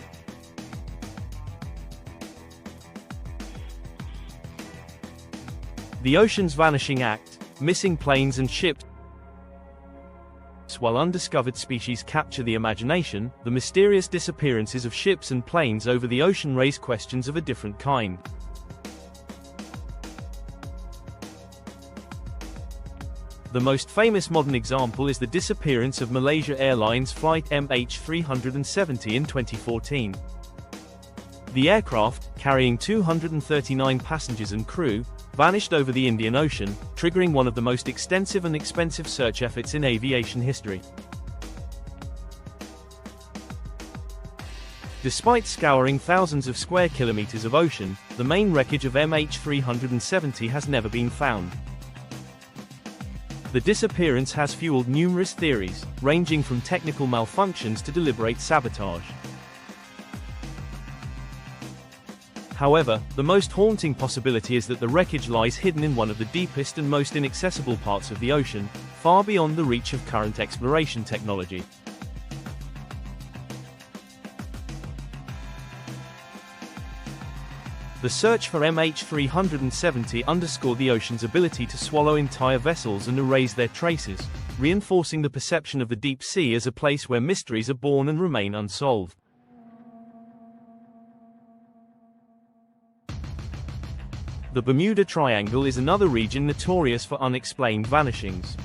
The ocean's vanishing act, missing planes and ships. While undiscovered species capture the imagination, the mysterious disappearances of ships and planes over the ocean raise questions of a different kind. The most famous modern example is the disappearance of Malaysia Airlines flight MH370 in 2014. The aircraft, carrying 239 passengers and crew, vanished over the Indian Ocean, triggering one of the most extensive and expensive search efforts in aviation history. Despite scouring thousands of square kilometers of ocean, the main wreckage of MH370 has never been found. The disappearance has fueled numerous theories, ranging from technical malfunctions to deliberate sabotage. However, the most haunting possibility is that the wreckage lies hidden in one of the deepest and most inaccessible parts of the ocean, far beyond the reach of current exploration technology. The search for MH370 underscored the ocean's ability to swallow entire vessels and erase their traces, reinforcing the perception of the deep sea as a place where mysteries are born and remain unsolved. The Bermuda Triangle is another region notorious for unexplained vanishings.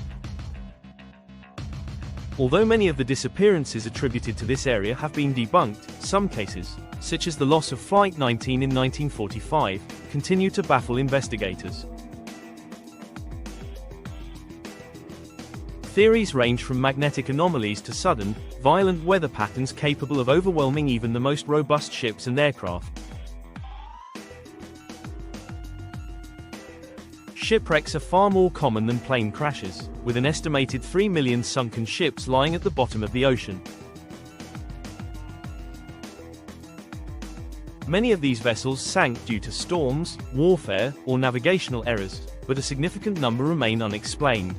Although many of the disappearances attributed to this area have been debunked, some cases, such as the loss of Flight 19 in 1945, continue to baffle investigators. Theories range from magnetic anomalies to sudden, violent weather patterns capable of overwhelming even the most robust ships and aircraft. Shipwrecks are far more common than plane crashes, with an estimated 3 million sunken ships lying at the bottom of the ocean. Many of these vessels sank due to storms, warfare, or navigational errors, but a significant number remain unexplained.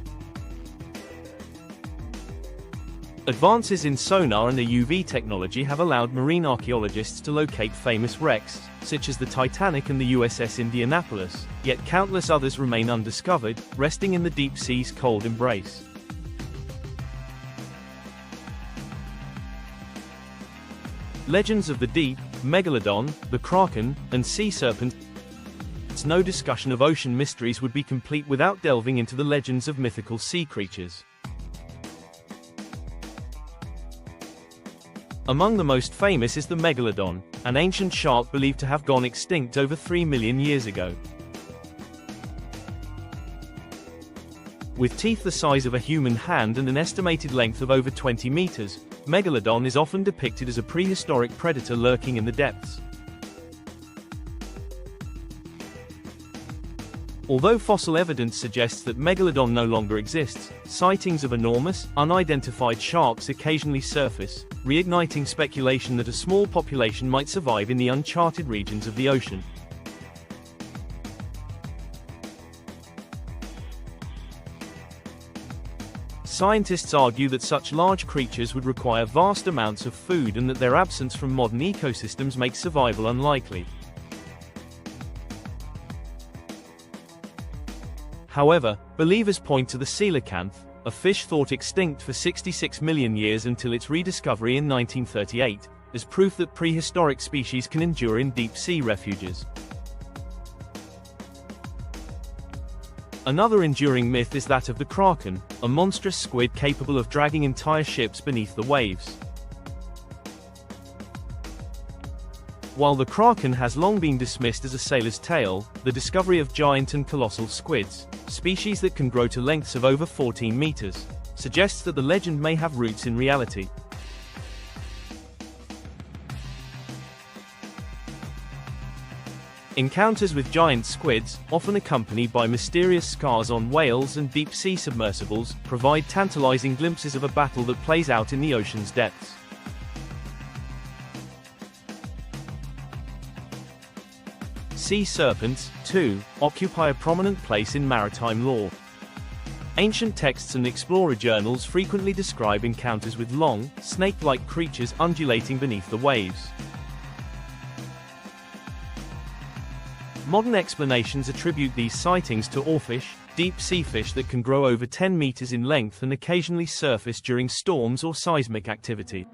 Advances in sonar and the UV technology have allowed marine archaeologists to locate famous wrecks, such as the Titanic and the USS Indianapolis, yet countless others remain undiscovered, resting in the deep sea's cold embrace. Legends of the deep, Megalodon, the Kraken, and sea serpent. No discussion of ocean mysteries would be complete without delving into the legends of mythical sea creatures. Among the most famous is the Megalodon, an ancient shark believed to have gone extinct over 3 million years ago. With teeth the size of a human hand and an estimated length of over 20 meters, Megalodon is often depicted as a prehistoric predator lurking in the depths. Although fossil evidence suggests that Megalodon no longer exists, sightings of enormous, unidentified sharks occasionally surface, reigniting speculation that a small population might survive in the uncharted regions of the ocean. Scientists argue that such large creatures would require vast amounts of food and that their absence from modern ecosystems makes survival unlikely. However, believers point to the coelacanth, a fish thought extinct for 66 million years until its rediscovery in 1938, as proof that prehistoric species can endure in deep-sea refuges. Another enduring myth is that of the kraken, a monstrous squid capable of dragging entire ships beneath the waves. While the kraken has long been dismissed as a sailor's tale, the discovery of giant and colossal squids, species that can grow to lengths of over 14 meters, suggests that the legend may have roots in reality. Encounters with giant squids, often accompanied by mysterious scars on whales and deep-sea submersibles, provide tantalizing glimpses of a battle that plays out in the ocean's depths. Sea serpents, too, occupy a prominent place in maritime lore. Ancient texts and explorer journals frequently describe encounters with long, snake-like creatures undulating beneath the waves. Modern explanations attribute these sightings to oarfish, deep-sea fish that can grow over 10 meters in length and occasionally surface during storms or seismic activity.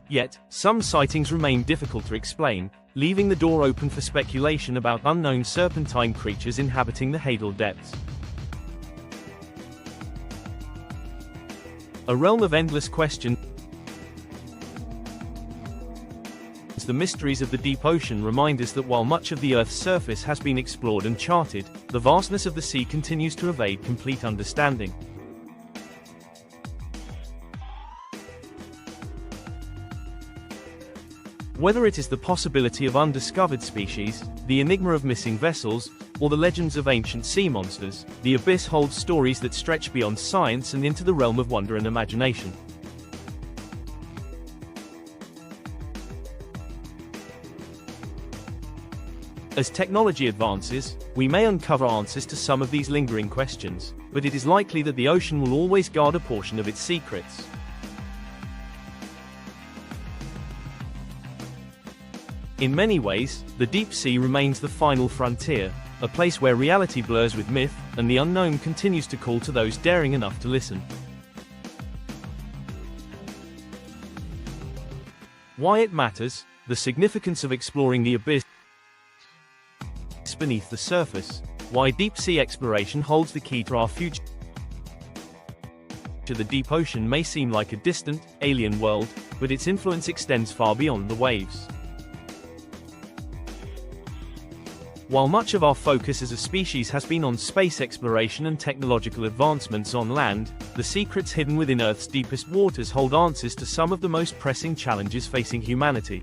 Yet, some sightings remain difficult to explain, leaving the door open for speculation about unknown serpentine creatures inhabiting the Hadal depths. A realm of endless questions. The mysteries of the deep ocean remind us that while much of the Earth's surface has been explored and charted, the vastness of the sea continues to evade complete understanding. Whether it is the possibility of undiscovered species, the enigma of missing vessels, or the legends of ancient sea monsters, the abyss holds stories that stretch beyond science and into the realm of wonder and imagination. As technology advances, we may uncover answers to some of these lingering questions, but it is likely that the ocean will always guard a portion of its secrets. In many ways, the deep sea remains the final frontier, a place where reality blurs with myth, and the unknown continues to call to those daring enough to listen. Why it matters, the significance of exploring the abyss beneath the surface, why deep-sea exploration holds the key to our future. The deep ocean may seem like a distant, alien world, but its influence extends far beyond the waves. While much of our focus as a species has been on space exploration and technological advancements on land, the secrets hidden within Earth's deepest waters hold answers to some of the most pressing challenges facing humanity.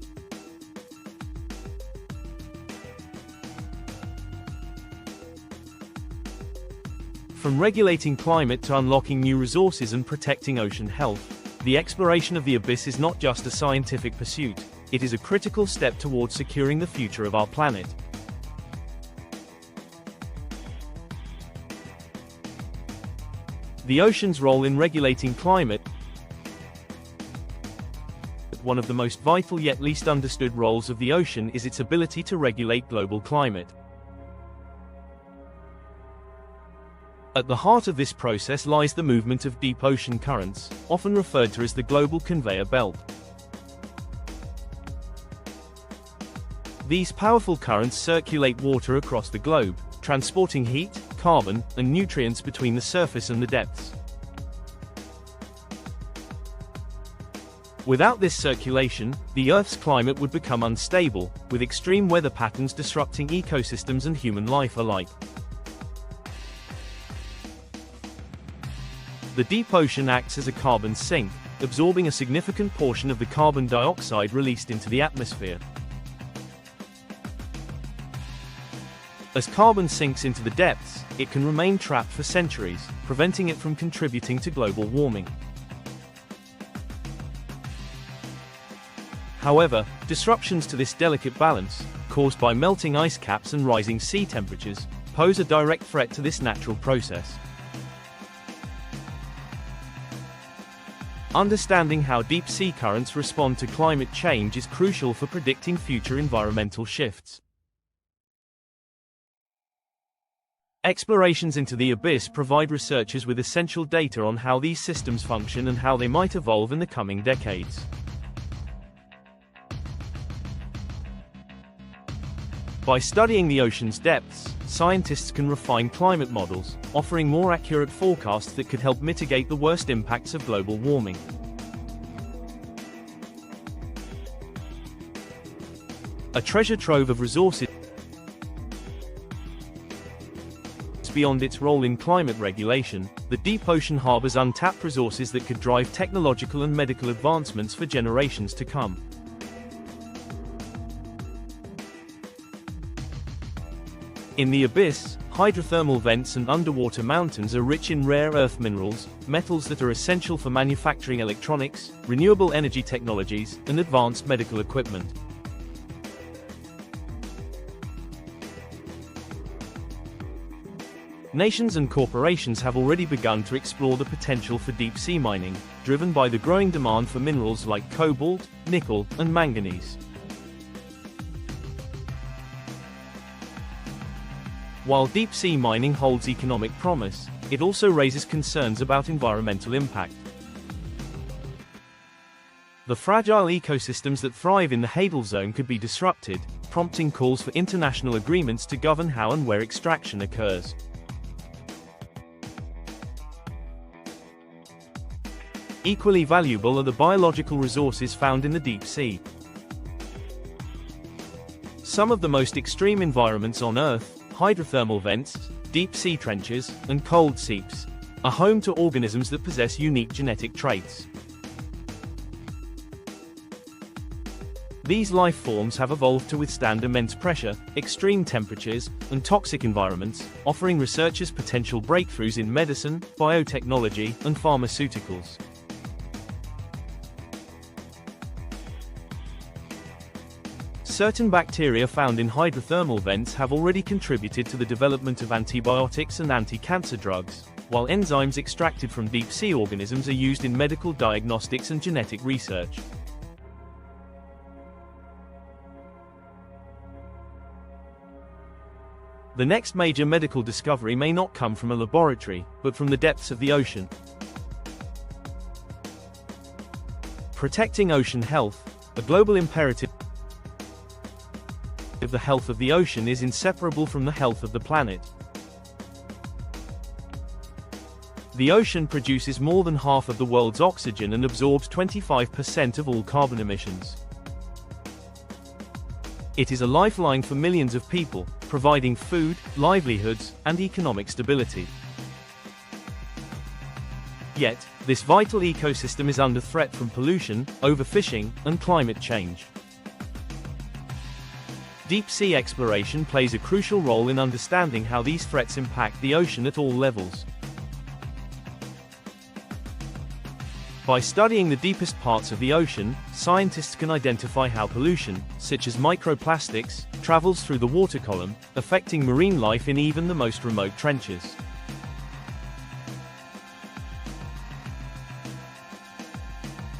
From regulating climate to unlocking new resources and protecting ocean health, the exploration of the abyss is not just a scientific pursuit, it is a critical step towards securing the future of our planet. The ocean's role in regulating climate. One of the most vital yet least understood roles of the ocean is its ability to regulate global climate. At the heart of this process lies the movement of deep ocean currents, often referred to as the global conveyor belt. These powerful currents circulate water across the globe, transporting heat, carbon, and nutrients between the surface and the depths. Without this circulation, the Earth's climate would become unstable, with extreme weather patterns disrupting ecosystems and human life alike. The deep ocean acts as a carbon sink, absorbing a significant portion of the carbon dioxide released into the atmosphere. As carbon sinks into the depths, it can remain trapped for centuries, preventing it from contributing to global warming. However, disruptions to this delicate balance, caused by melting ice caps and rising sea temperatures, pose a direct threat to this natural process. Understanding how deep sea currents respond to climate change is crucial for predicting future environmental shifts. Explorations into the abyss provide researchers with essential data on how these systems function and how they might evolve in the coming decades. By studying the ocean's depths, scientists can refine climate models, offering more accurate forecasts that could help mitigate the worst impacts of global warming. A treasure trove of resources beyond its role in climate regulation, the deep ocean harbors untapped resources that could drive technological and medical advancements for generations to come. In the abyss, hydrothermal vents and underwater mountains are rich in rare earth minerals, metals that are essential for manufacturing electronics, renewable energy technologies, and advanced medical equipment. Nations and corporations have already begun to explore the potential for deep-sea mining, driven by the growing demand for minerals like cobalt, nickel, and manganese. While deep-sea mining holds economic promise, it also raises concerns about environmental impact. The fragile ecosystems that thrive in the Hadal Zone could be disrupted, prompting calls for international agreements to govern how and where extraction occurs. Equally valuable are the biological resources found in the deep sea. Some of the most extreme environments on Earth, hydrothermal vents, deep sea trenches, and cold seeps, are home to organisms that possess unique genetic traits. These life forms have evolved to withstand immense pressure, extreme temperatures, and toxic environments, offering researchers potential breakthroughs in medicine, biotechnology, and pharmaceuticals. Certain bacteria found in hydrothermal vents have already contributed to the development of antibiotics and anti-cancer drugs, while enzymes extracted from deep-sea organisms are used in medical diagnostics and genetic research. The next major medical discovery may not come from a laboratory, but from the depths of the ocean. Protecting ocean health, a global imperative. The health of the ocean is inseparable from the health of the planet. The ocean produces more than half of the world's oxygen and absorbs 25% of all carbon emissions. It is a lifeline for millions of people, providing food, livelihoods, and economic stability. Yet, this vital ecosystem is under threat from pollution, overfishing, and climate change. Deep-sea exploration plays a crucial role in understanding how these threats impact the ocean at all levels. By studying the deepest parts of the ocean, scientists can identify how pollution, such as microplastics, travels through the water column, affecting marine life in even the most remote trenches.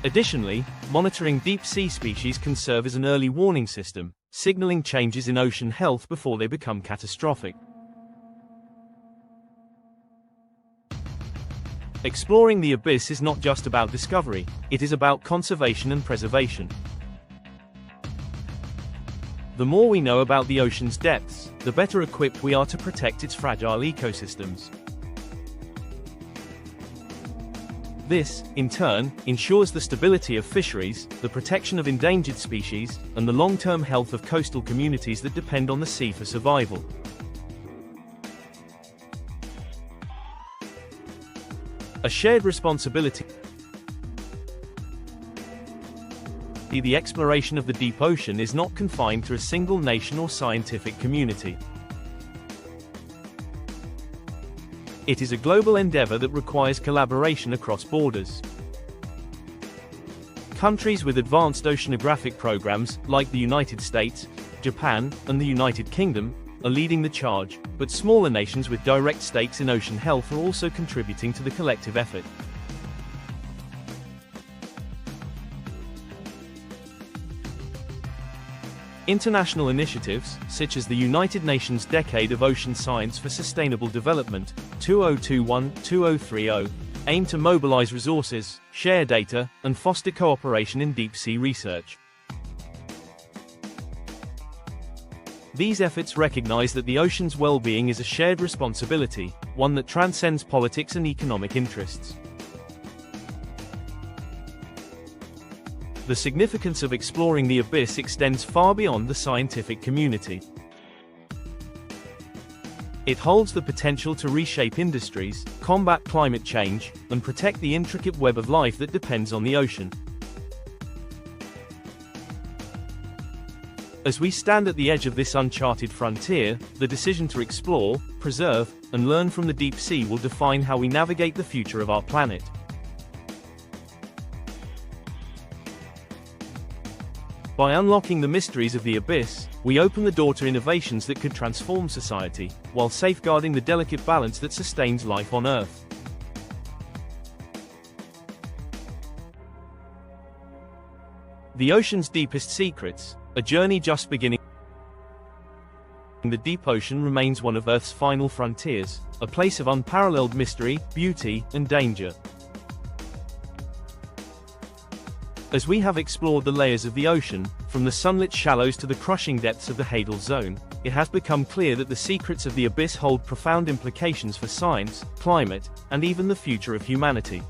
Additionally, monitoring deep-sea species can serve as an early warning system, signaling changes in ocean health before they become catastrophic. Exploring the abyss is not just about discovery, it is about conservation and preservation. The more we know about the ocean's depths, the better equipped we are to protect its fragile ecosystems. This, in turn, ensures the stability of fisheries, the protection of endangered species, and the long-term health of coastal communities that depend on the sea for survival. A shared responsibility. The exploration of the deep ocean is not confined to a single nation or scientific community. It is a global endeavor that requires collaboration across borders. Countries with advanced oceanographic programs, like the United States, Japan, and the United Kingdom, are leading the charge, but smaller nations with direct stakes in ocean health are also contributing to the collective effort. International initiatives, such as the United Nations Decade of Ocean Science for Sustainable Development, 2021-2030, aim to mobilize resources, share data, and foster cooperation in deep-sea research. These efforts recognize that the ocean's well-being is a shared responsibility, one that transcends politics and economic interests. The significance of exploring the abyss extends far beyond the scientific community. It holds the potential to reshape industries, combat climate change, and protect the intricate web of life that depends on the ocean. As we stand at the edge of this uncharted frontier, the decision to explore, preserve, and learn from the deep sea will define how we navigate the future of our planet. By unlocking the mysteries of the abyss, we open the door to innovations that could transform society, while safeguarding the delicate balance that sustains life on Earth. The ocean's deepest secrets, a journey just beginning. The deep ocean remains one of Earth's final frontiers, a place of unparalleled mystery, beauty, and danger. As we have explored the layers of the ocean, from the sunlit shallows to the crushing depths of the Hadal Zone, it has become clear that the secrets of the abyss hold profound implications for science, climate, and even the future of humanity.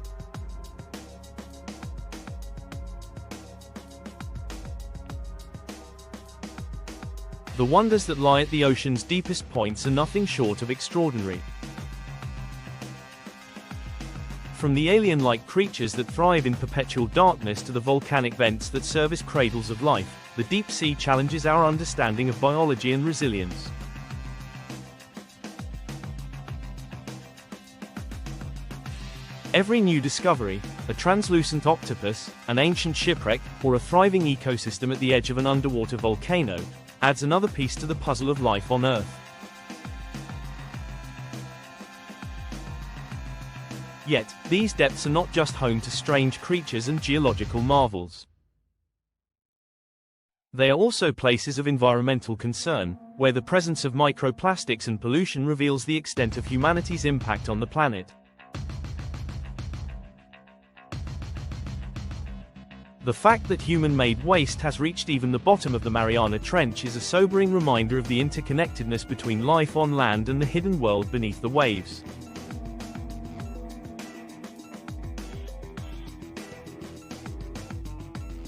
The wonders that lie at the ocean's deepest points are nothing short of extraordinary. From the alien-like creatures that thrive in perpetual darkness to the volcanic vents that serve as cradles of life, the deep sea challenges our understanding of biology and resilience. Every new discovery, a translucent octopus, an ancient shipwreck, or a thriving ecosystem at the edge of an underwater volcano, adds another piece to the puzzle of life on Earth. Yet, these depths are not just home to strange creatures and geological marvels. They are also places of environmental concern, where the presence of microplastics and pollution reveals the extent of humanity's impact on the planet. The fact that human-made waste has reached even the bottom of the Mariana Trench is a sobering reminder of the interconnectedness between life on land and the hidden world beneath the waves.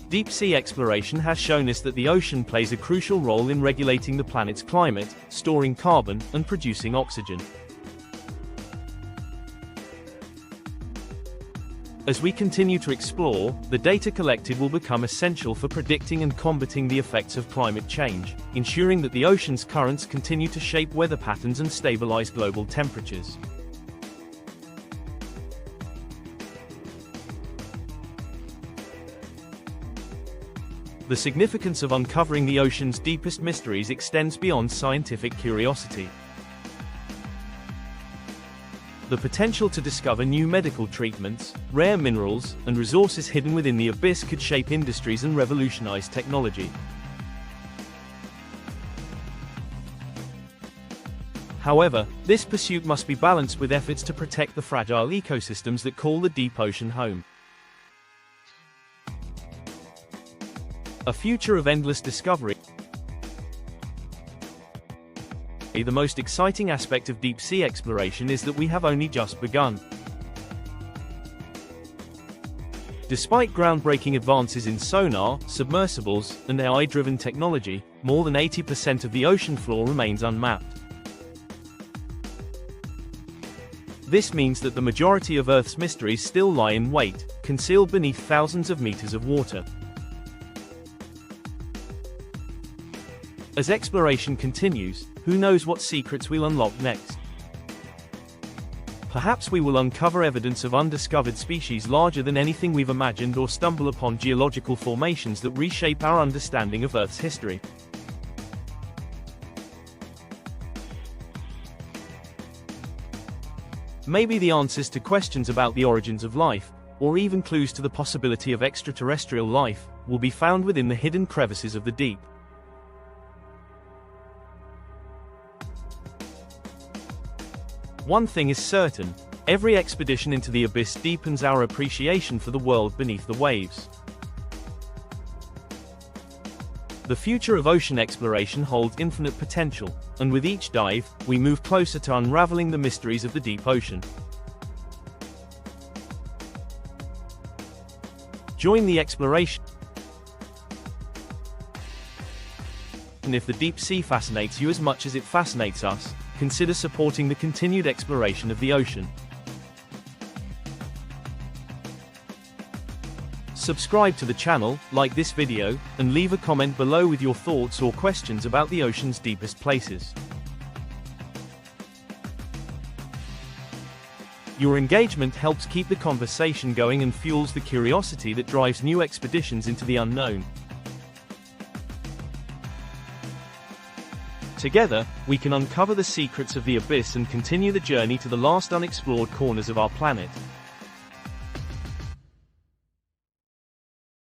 Deep-sea exploration has shown us that the ocean plays a crucial role in regulating the planet's climate, storing carbon, and producing oxygen. As we continue to explore, the data collected will become essential for predicting and combating the effects of climate change, ensuring that the ocean's currents continue to shape weather patterns and stabilize global temperatures. The significance of uncovering the ocean's deepest mysteries extends beyond scientific curiosity. The potential to discover new medical treatments, rare minerals, and resources hidden within the abyss could shape industries and revolutionize technology. However, this pursuit must be balanced with efforts to protect the fragile ecosystems that call the deep ocean home. A future of endless discovery. The most exciting aspect of deep-sea exploration is that we have only just begun. Despite groundbreaking advances in sonar, submersibles, and AI-driven technology, more than 80% of the ocean floor remains unmapped. This means that the majority of Earth's mysteries still lie in wait, concealed beneath thousands of meters of water. As exploration continues, who knows what secrets we'll unlock next? Perhaps we will uncover evidence of undiscovered species larger than anything we've imagined, or stumble upon geological formations that reshape our understanding of Earth's history. Maybe the answers to questions about the origins of life, or even clues to the possibility of extraterrestrial life, will be found within the hidden crevices of the deep. One thing is certain: every expedition into the abyss deepens our appreciation for the world beneath the waves. The future of ocean exploration holds infinite potential, and with each dive, we move closer to unraveling the mysteries of the deep ocean. Join the exploration. And if the deep sea fascinates you as much as it fascinates us, consider supporting the continued exploration of the ocean. Subscribe to the channel, like this video, and leave a comment below with your thoughts or questions about the ocean's deepest places. Your engagement helps keep the conversation going and fuels the curiosity that drives new expeditions into the unknown. Together, we can uncover the secrets of the abyss and continue the journey to the last unexplored corners of our planet.